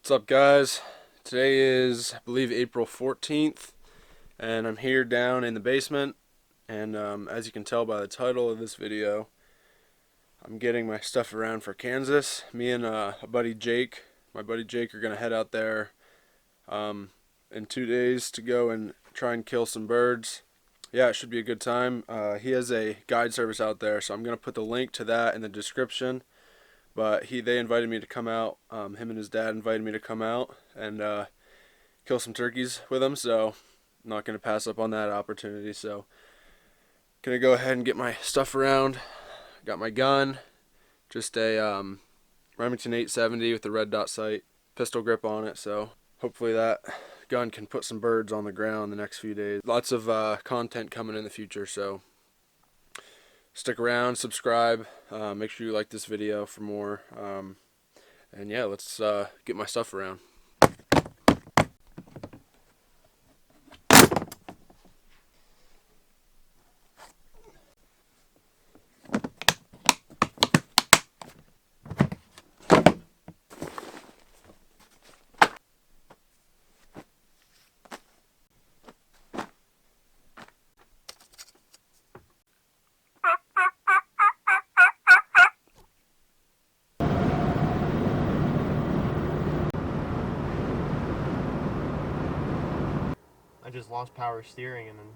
What's up, guys? Today is, I believe, April 14th, and I'm here down in the basement. And as you can tell by the title of this video, I'm getting my stuff around for Kansas. Me and my buddy Jake, are going to head out there in 2 days to go and try and kill some birds. Yeah, it should be a good time. He has a guide service out there, so I'm going to put the link to that in the description. But they invited me to come out. Him and his dad invited me to come out and kill some turkeys with them. So I'm not going to pass up on that opportunity. So gonna go ahead and get my stuff around. Got my gun, just a Remington 870 with the red dot sight, pistol grip on it. So hopefully that gun can put some birds on the ground the next few days. Lots of content coming in the future. So stick around, subscribe, make sure you like this video for more, and yeah, let's get my stuff around. I just lost power steering, and then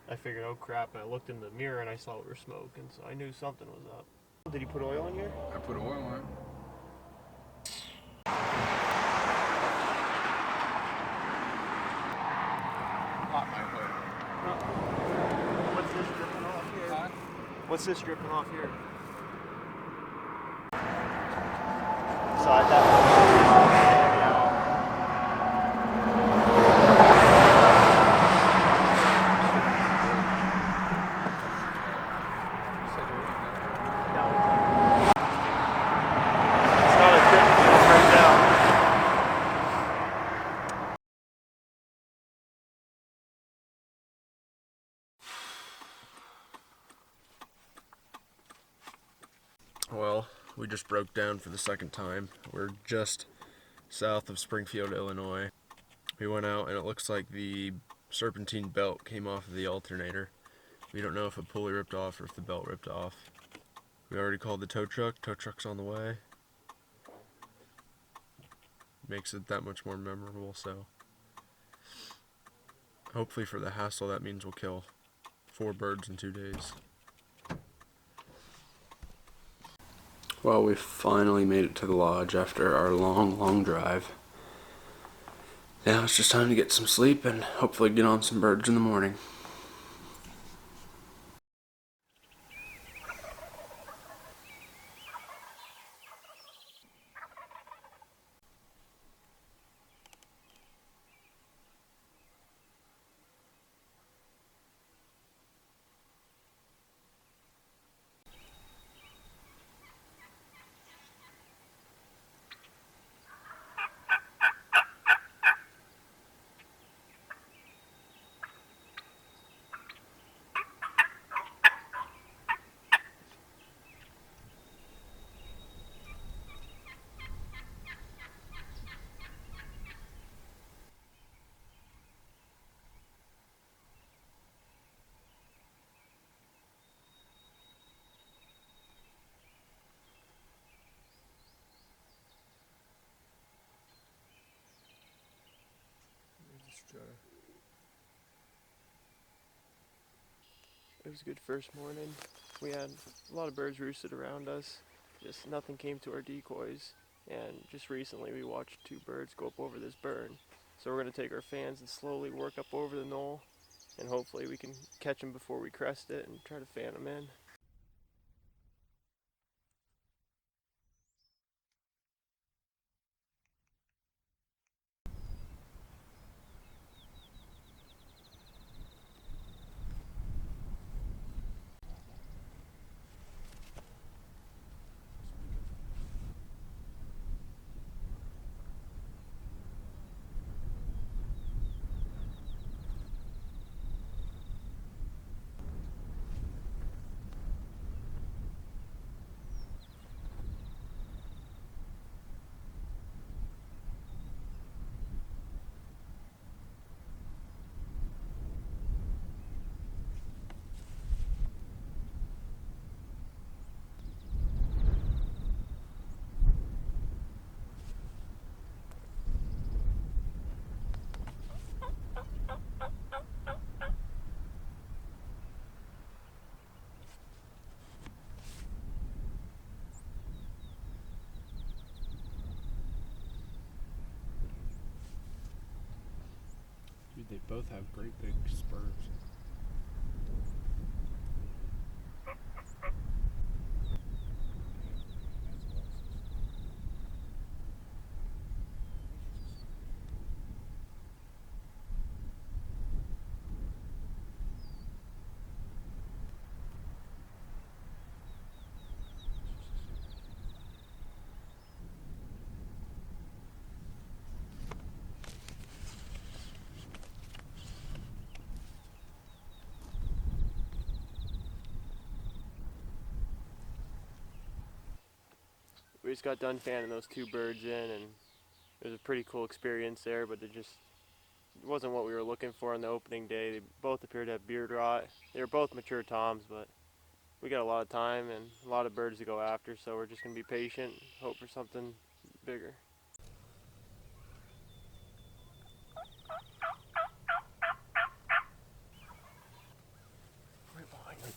I figured, oh crap, and I looked in the mirror and I saw we were smoking, so I knew something was up. Did you put oil in here? I put oil on it. Hot my hood. What's this dripping off here? Huh? What's this dripping off here? So I definitely Well, we just broke down for the second time. We're just south of Springfield, Illinois. We went out and it looks like the serpentine belt came off of the alternator. We don't know if a pulley ripped off or if the belt ripped off. We already called the tow truck. Tow truck's on the way. Makes it that much more memorable, so hopefully for the hassle that means we'll kill 4 birds in 2 days. Well, we finally made it to the lodge after our long drive. Now it's just time to get some sleep and hopefully get on some birds in the morning. It was a good first morning. We had a lot of birds roosted around us. Just nothing came to our decoys. And just recently we watched 2 birds go up over this burn. So we're going to take our fans and slowly work up over the knoll. And hopefully we can catch them before we crest it and try to fan them in. They both have great big spurs. We just got done fanning those two birds in, and it was a pretty cool experience there, but it wasn't what we were looking for on the opening day. They both appeared to have beard rot. They were both mature toms, but we got a lot of time and a lot of birds to go after, so we're just going to be patient, hope for something bigger. Right behind me.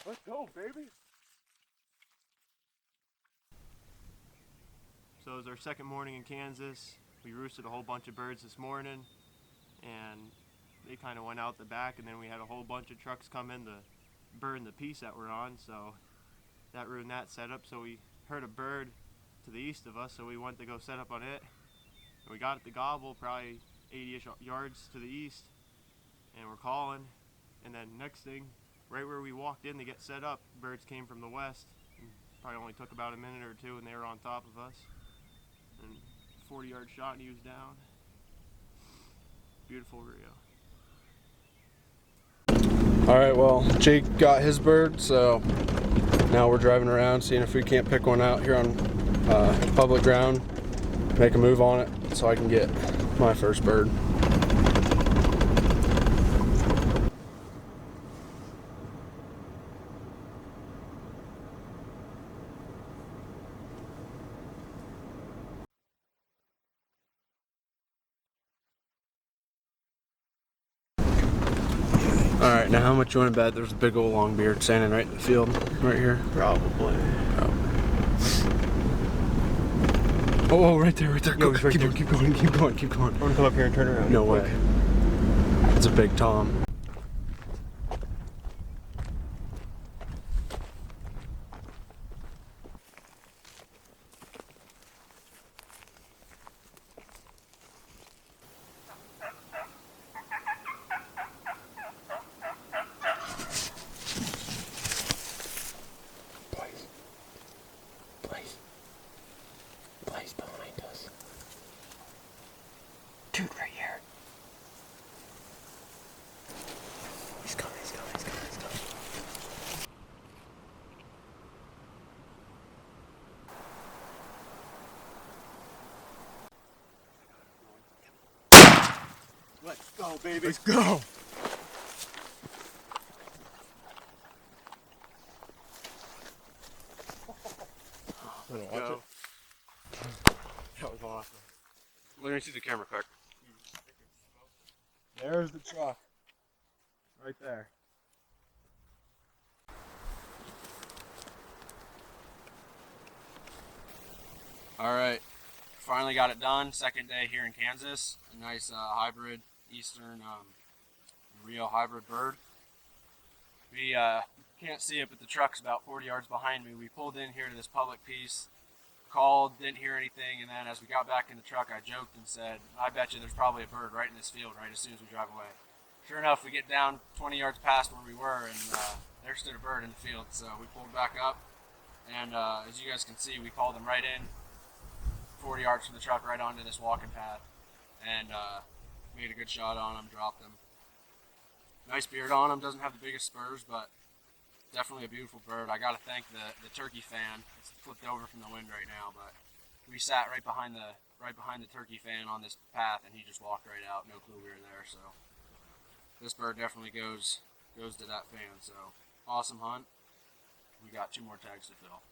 Let's go, baby! So it was our second morning in Kansas. We roosted a whole bunch of birds this morning, and they kind of went out the back, and then we had a whole bunch of trucks come in to burn the piece that we're on, so that ruined that setup. So we heard a bird to the east of us, so we went to go set up on it. And we got it to gobble probably 80-ish yards to the east, and we're calling, and then next thing, right where we walked in to get set up, birds came from the west. And probably only took about a minute or two, and they were on top of us. And 40-yard shot, and he was down. Beautiful Rio. All right, well, Jake got his bird, so now we're driving around seeing if we can't pick one out here on public ground, make a move on it so I can get my first bird. Alright, now how much you want to bet there's a big old long beard standing right in the field, right here? Probably. Oh, right there, right there. Yo, Go, right keep there. going, keep going, keep going, keep going. I'm gonna come up here and turn around. No way. It's a big tom. Blaze behind us. Dude, right here. He's coming, he's coming, he's coming, he's coming. Let's go, baby. Let's go! Let's go. That was awesome. Let me see the camera quick. There's the truck. Right there. Alright, finally got it done. Second day here in Kansas. A nice hybrid eastern Rio hybrid bird. We can't see it, but the truck's about 40 yards behind me. We pulled in here to this public piece, called, didn't hear anything, and then as we got back in the truck, I joked and said, I bet you there's probably a bird right in this field right as soon as we drive away. Sure enough, we get down 20 yards past where we were, and there stood a bird in the field. So we pulled back up, and as you guys can see, we called him right in, 40 yards from the truck, right onto this walking path. And Made a good shot on him, dropped him. Nice beard on him, doesn't have the biggest spurs, but definitely a beautiful bird. I gotta thank the turkey fan. It's flipped over from the wind right now, but we sat right behind the turkey fan on this path, and he just walked right out. No clue we were there. So this bird definitely goes to that fan. So awesome hunt. We got 2 more tags to fill.